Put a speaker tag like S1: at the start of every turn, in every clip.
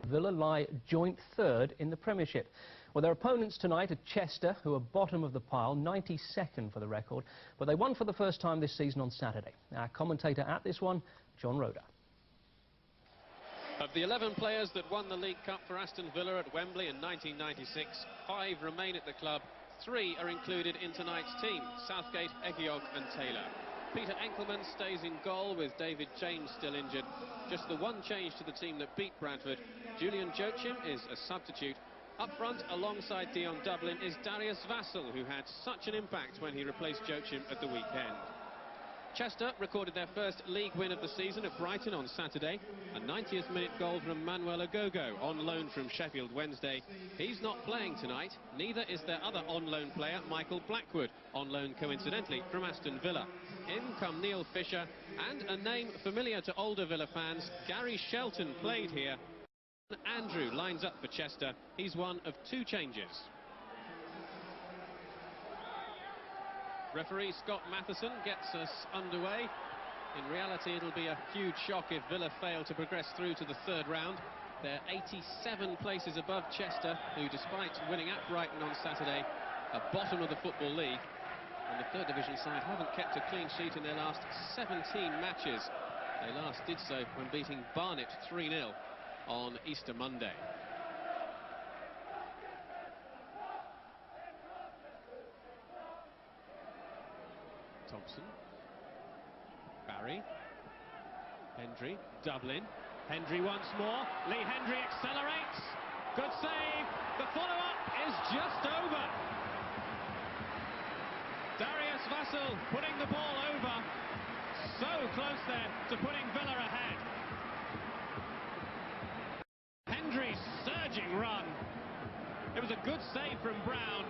S1: Villa lie joint third in the Premiership. Well, their opponents tonight are Chester, who are bottom of the pile, 92nd for the record, but they won for the first time this season on Saturday. Our commentator at this one, John Roeder.
S2: Of the 11 players that won the League Cup for Aston Villa at Wembley in 1996, 5 remain at the club. 3 are included in tonight's team: Southgate, Egiog and Taylor. Peter Enkelman stays in goal with David James still injured. Just the one change to the team that beat Bradford. Julian Joachim is a substitute. Up front, alongside Dion Dublin, is Darius Vassell, who had such an impact when he replaced Joachim at the weekend. Chester recorded their first league win of the season at Brighton on Saturday. A 90th minute goal from Manuel Agogo, on loan from Sheffield Wednesday. He's not playing tonight, neither is their other on-loan player, Michael Blackwood, on loan coincidentally from Aston Villa. In come Neil Fisher, and a name familiar to older Villa fans, Gary Shelton played here. Andrew lines up for Chester. He's one of 2 changes. Referee Scott Matheson gets us underway. In reality, it'll be a huge shock if Villa fail to progress through to the 3rd round. They're 87 places above Chester, who, despite winning at Brighton on Saturday, are bottom of the Football League. And the 3rd Division side haven't kept a clean sheet in their last 17 matches. They last did so when beating Barnet 3-0 on Easter Monday. Thompson, Barry, Hendry, Dublin, Hendry once more, Lee Hendry accelerates, good save, the follow-up is just over. Darius Vassell putting the ball over, so close there to putting Villa ahead. Hendry's surging run, it was a good save from Brown.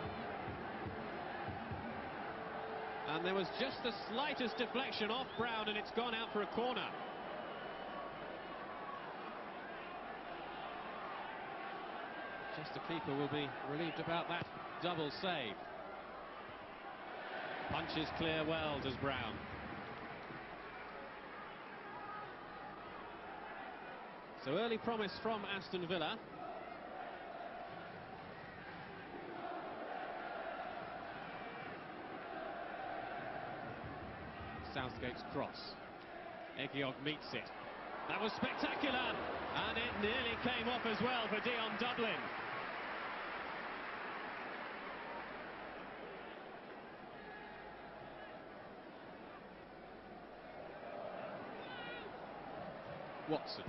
S2: And there was just the slightest deflection off Brown, and it's gone out for a corner. Just the keeper will be relieved about that double save. Punches clear well, does Brown. So early promise from Aston Villa. Southgate's cross. Egiog meets it. That was spectacular, and it nearly came off as well for Dion Dublin. Watson.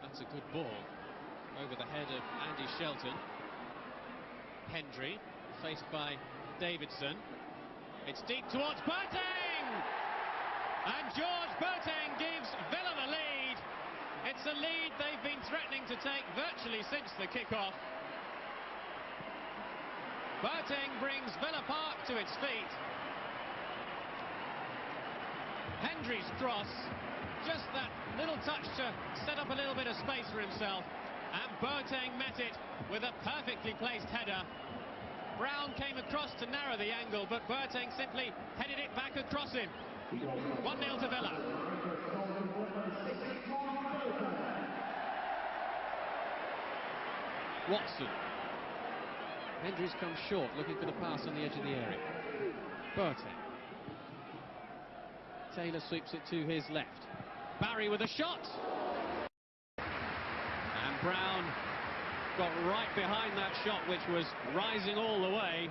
S2: That's a good ball over the head of Andy Shelton. Hendry, faced by Davidson. It's deep towards Boateng! And George Boateng gives Villa the lead. It's a lead they've been threatening to take virtually since the kick-off. Boateng brings Villa Park to its feet. Hendry's cross, just that little touch to set up a little bit of space for himself. And Boateng met it with a perfectly placed header. Brown came across to narrow the angle, but Boateng simply headed it back across him. 1-0 to Villa. Watson. Hendry's come short, looking for the pass on the edge of the area. Boateng. Taylor sweeps it to his left. Barry with a shot. And Brown got right behind that shot, which was rising all the way.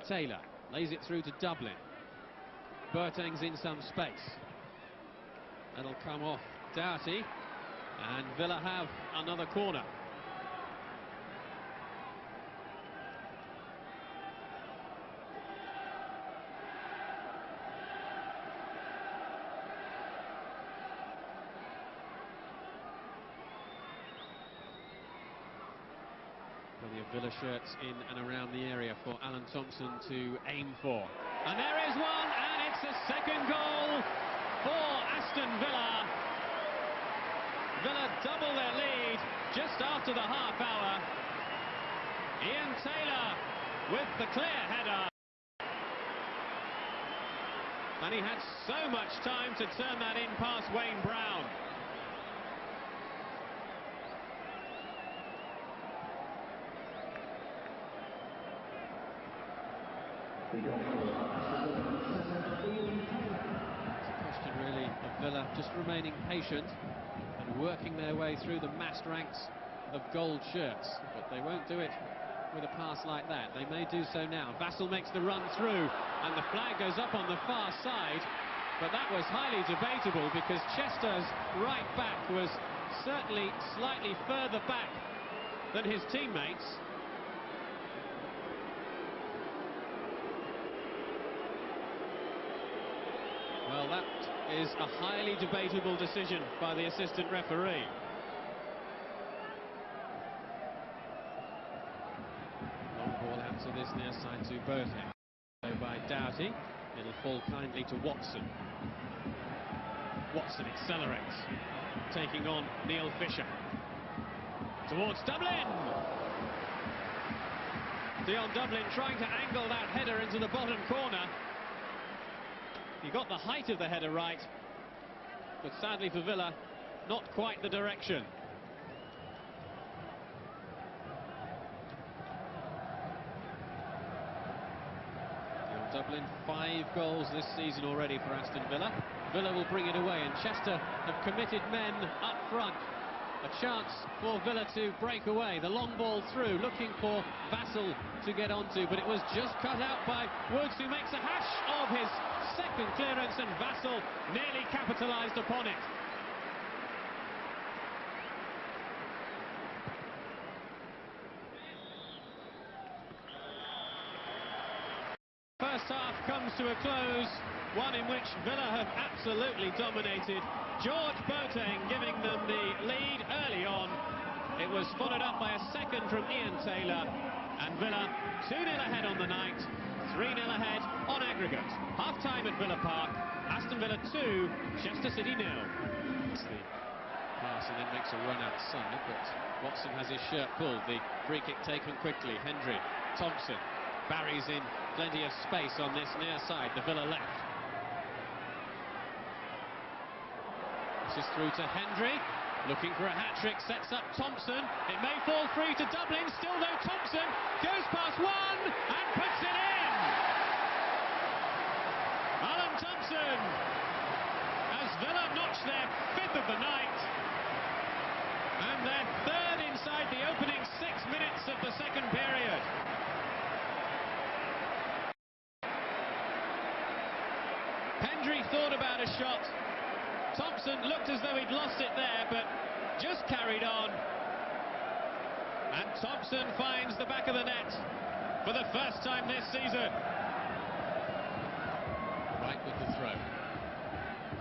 S2: Taylor lays it through to Dublin. Boateng's in some space. That'll come off Doughty, and Villa have another corner. Plenty of Villa shirts in and around the area for Alan Thompson to aim for. And there is one, and it's a second goal for Aston Villa. Villa double their lead just after the half hour. Ian Taylor with the clear header. And he had so much time to turn that in past Wayne Brown. It's a question really of Villa just remaining patient and working their way through the massed ranks of gold shirts, but they won't do it with a pass like that. They may do so now. Vassell makes the run through and the flag goes up on the far side, but that was highly debatable because Chester's right back was certainly slightly further back than his teammates. Well, that is a highly debatable decision by the assistant referee. Long ball out to this near side to Boateng. By Doughty. It'll fall kindly to Watson. Watson accelerates, taking on Neil Fisher. Towards Dublin! Dion Dublin trying to angle that header into the bottom corner. He got the height of the header right, but sadly for Villa, not quite the direction. Dublin, 5 goals this season already for Aston Villa. Villa will bring it away, and Chester have committed men up front. A chance for Villa to break away. The long ball through, looking for Vassell to get onto, but it was just cut out by Woods, who makes a hash of his second clearance, and Vassell nearly capitalised upon it. First half comes to a close, one in which Villa have absolutely dominated. George Boateng giving them the lead early on. It was followed up by a second from Ian Taylor, and Villa 2-0 ahead on the night, 3-0 ahead on aggregate. Half-time at Villa Park, Aston Villa 2, Chester City 0. It's the pass and then makes a run outside, but Watson has his shirt pulled. The free kick taken quickly. Hendry, Thompson. Barry's in plenty of space on this near side, the Villa left. This is through to Hendry, looking for a hat-trick, sets up Thompson. It may fall free to Dublin, still though Thompson goes past one and puts it in! Alan Thompson, as Villa notch their 5th of the night, and their 3rd inside the opening 6 minutes of the second period. Hendry thought about a shot. Thompson looked as though he'd lost it there, but just carried on. And Thompson finds the back of the net for the first time this season. Right with the throw.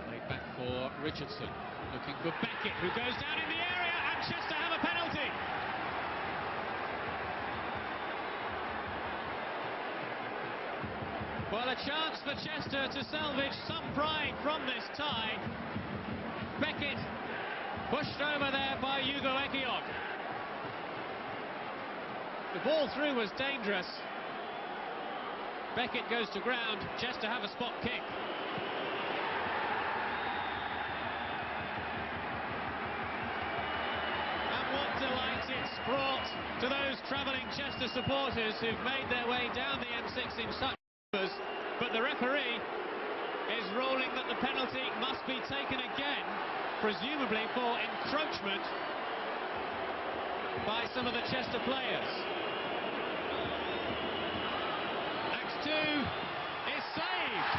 S2: Played back for Richardson. Looking for Beckett, who goes down in the area, and Chester have a penalty. Well, a chance for Chester to salvage some pride from this tie. Beckett pushed over there by Hugo Ekiok. The ball through was dangerous. Beckett goes to ground. Chester have a spot kick. And what delight it's brought to those travelling Chester supporters who've made their way down the M6 in such. But the referee is ruling that the penalty must be taken again, presumably for encroachment by some of the Chester players. X2 is saved,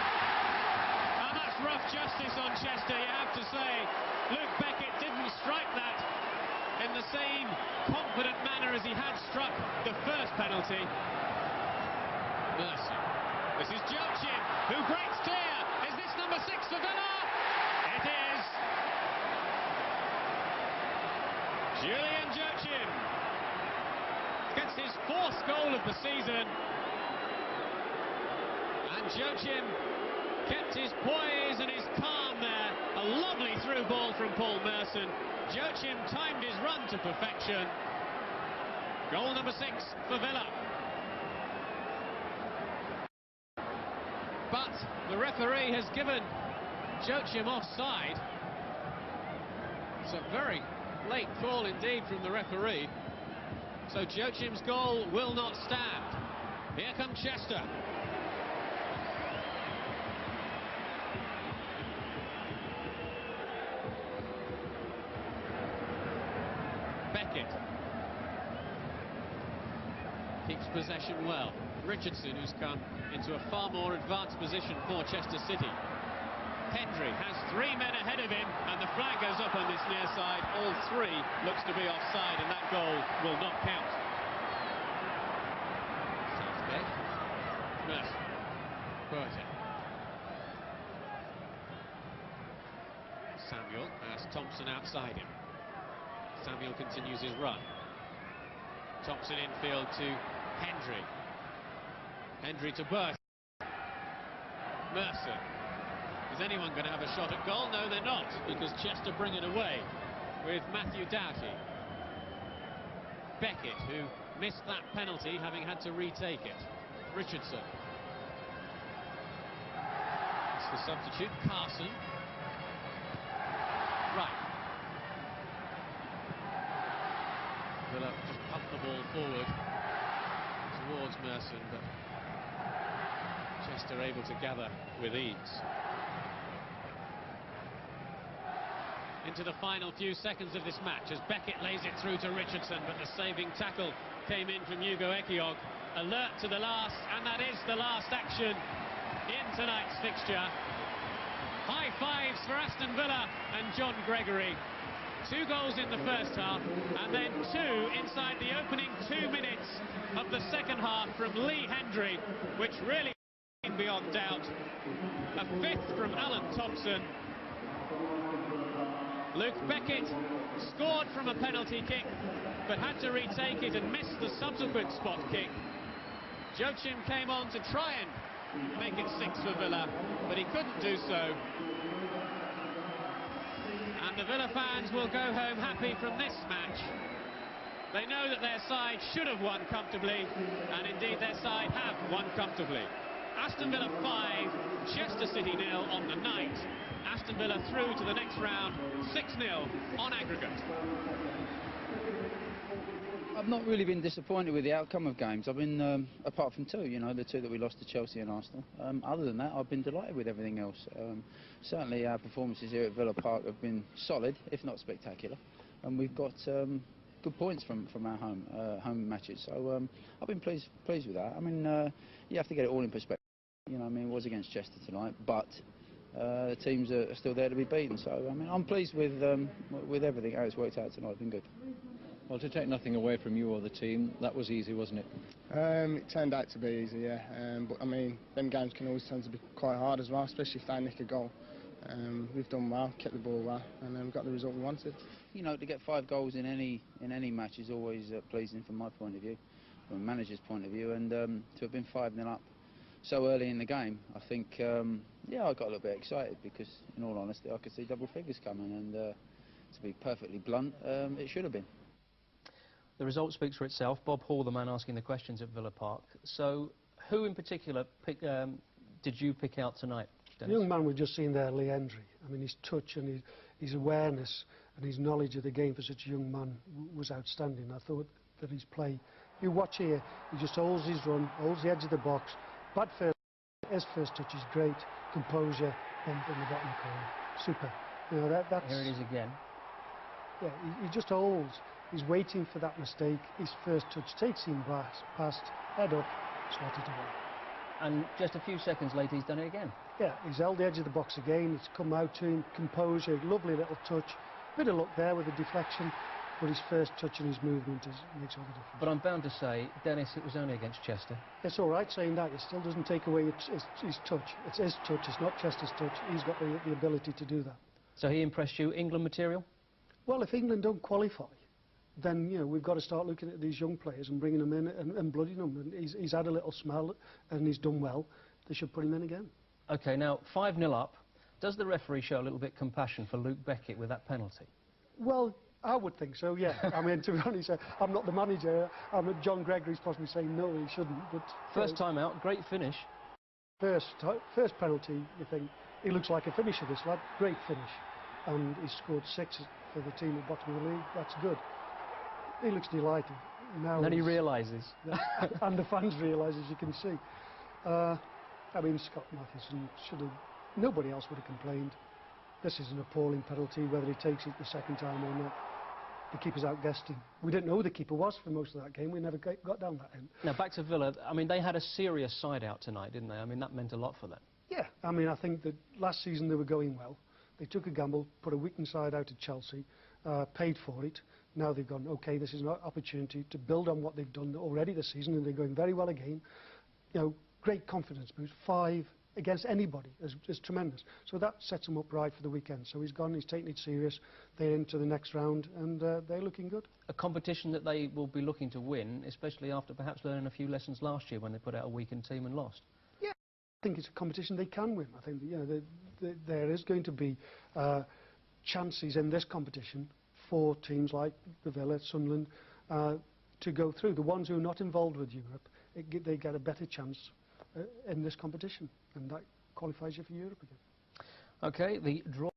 S2: and that's rough justice on Chester, you have to say. Luke Beckett didn't strike that in the same confident manner as he had struck the first penalty. Mercy. This is Joachim, who breaks clear. Is this number 6 for Villa? It is. Julian Joachim gets his 4th goal of the season. And Joachim kept his poise and his calm there. A lovely through ball from Paul Merson. Joachim timed his run to perfection. Goal number 6 for Villa. But the referee has given Joachim offside. It's a very late call indeed from the referee. So Joachim's goal will not stand. Here comes Chester. Beckett keeps possession well. Richardson, who's come into a far more advanced position for Chester City. Hendry has 3 men ahead of him, and the flag goes up on this near side. All 3 looks to be offside, and that goal will not count. Southgate. Mercer. Boateng. Samuel has Thompson outside him. Samuel continues his run. Thompson infield to Hendry. Hendry to Burke. Mercer. Is anyone going to have a shot at goal? No, they're not, because Chester bring it away with Matthew Doughty. Beckett, who missed that penalty, having had to retake it. Richardson. It's the substitute, Carson. Right. Villa just pumped the ball forward towards Merson, but Chester able to gather with ease. Into the final few seconds of this match as Beckett lays it through to Richardson, but the saving tackle came in from Hugo Ekiog. Alert to the last, and that is the last action in tonight's fixture. High fives for Aston Villa and John Gregory. 2 goals in the first half, and then 2 inside the opening 2 minutes of the second half from Lee Hendry, which really beyond doubt. A 5th from Alan Thompson. Luke Beckett scored from a penalty kick, but had to retake it and missed the subsequent spot kick. Joachim came on to try and make it 6 for Villa, but he couldn't do so. And the Villa fans will go home happy from this match. They know that their side should have won comfortably, and indeed their side have won comfortably. Aston Villa 5, Chester City 0 on the night. Aston Villa through to the next round, 6-0 on aggregate.
S3: I've not really been disappointed with the outcome of games. I've been, apart from 2, you know, the 2 that we lost to Chelsea and Arsenal. Other than that, I've been delighted with everything else. Certainly our performances here at Villa Park have been solid, if not spectacular. And we've got good points from our home matches. So I've been pleased with that. I mean, you have to get it all in perspective. You know, I mean, it was against Chester tonight, but the teams are still there to be beaten. So I mean, I'm pleased with everything how it's worked out tonight. It's been good.
S4: Well, to take nothing away from you or the team, that was easy, wasn't it?
S5: It turned out to be easy, yeah. But I mean, them games can always tend to be quite hard as well, especially if they nick a goal. We've done well, kept the ball well, and we got the result we wanted.
S3: You know, to get 5 goals in any match is always pleasing from my point of view, from a manager's point of view, and to have been 5-0 up so early in the game, I think, yeah, I got a little bit excited because, in all honesty, I could see double figures coming, and to be perfectly blunt, it should have been.
S1: The result speaks for itself. Bob Hall, the man asking the questions at Villa Park. So, who in particular did you pick out tonight, Dennis?
S6: The young man we've just seen there, Lee Hendry. I mean, his touch and his awareness and his knowledge of the game for such a young man was outstanding. I thought that his play, you watch here, he just holds his run, holds the edge of the box. Bad first, his first touch is great. Composure, bump in the bottom corner. Super. You know, that's...
S1: Here it is again.
S6: Yeah, he just holds. He's waiting for that mistake. His first touch takes him past, head up, slotted away.
S1: And just a few seconds later, he's done it again.
S6: Yeah, he's held the edge of the box again. It's come out to him. Composure, lovely little touch. Bit of luck there with the deflection, but his first touch and his movement makes all the difference.
S1: But I'm bound to say, Dennis, it was only against Chester.
S6: It's all right saying that. It still doesn't take away his touch. It's his touch. It's not Chester's touch. He's got the ability to do that.
S1: So he impressed you, England material?
S6: Well, if England don't qualify, then, you know, we've got to start looking at these young players and bringing them in and blooding them. And he's had a little smell and he's done well. They should put him in again. OK, now, 5-0 up. Does the referee show a little bit of compassion for Luke Beckett with that penalty? Well, I would think so, yeah. I mean, to be honest, I'm not the manager. John Gregory's possibly saying no, he shouldn't. But
S1: first time out, great finish.
S6: First penalty, you think, he looks like a finisher, this lad. Great finish. And he scored 6 for the team at bottom of the league. That's good. He looks delighted. Now
S1: and then he realises.
S6: And the fans realise, as you can see. I mean, Scott Matheson should have... Nobody else would have complained. This is an appalling penalty, whether he takes it the second time or not. The keeper's outguessed him. We didn't know who the keeper was for most of that game. We never got down that end.
S1: Now, back to Villa. I mean, they had a serious side out tonight, didn't they? I mean, that meant a lot for them.
S6: Yeah, I mean, I think that last season they were going well. They took a gamble, put a weakened side out at Chelsea, paid for it. Now they've gone, OK, this is an opportunity to build on what they've done already this season, and they're going very well again. You know, great confidence boost. 5 against anybody is tremendous. So that sets him up right for the weekend. So he's gone, he's taken it serious. They're into the next round, and they're looking good. A competition that they will be looking to win, especially after perhaps learning a few lessons last year when they put out a weakened team and lost. Yeah, I think it's a competition they can win. I think that, you know, there is going to be chances in this competition for teams like the Villa, Sunderland, to go through. The ones who are not involved with Europe, they get a better chance in this competition, and that qualifies you for Europe again. OK, the draw.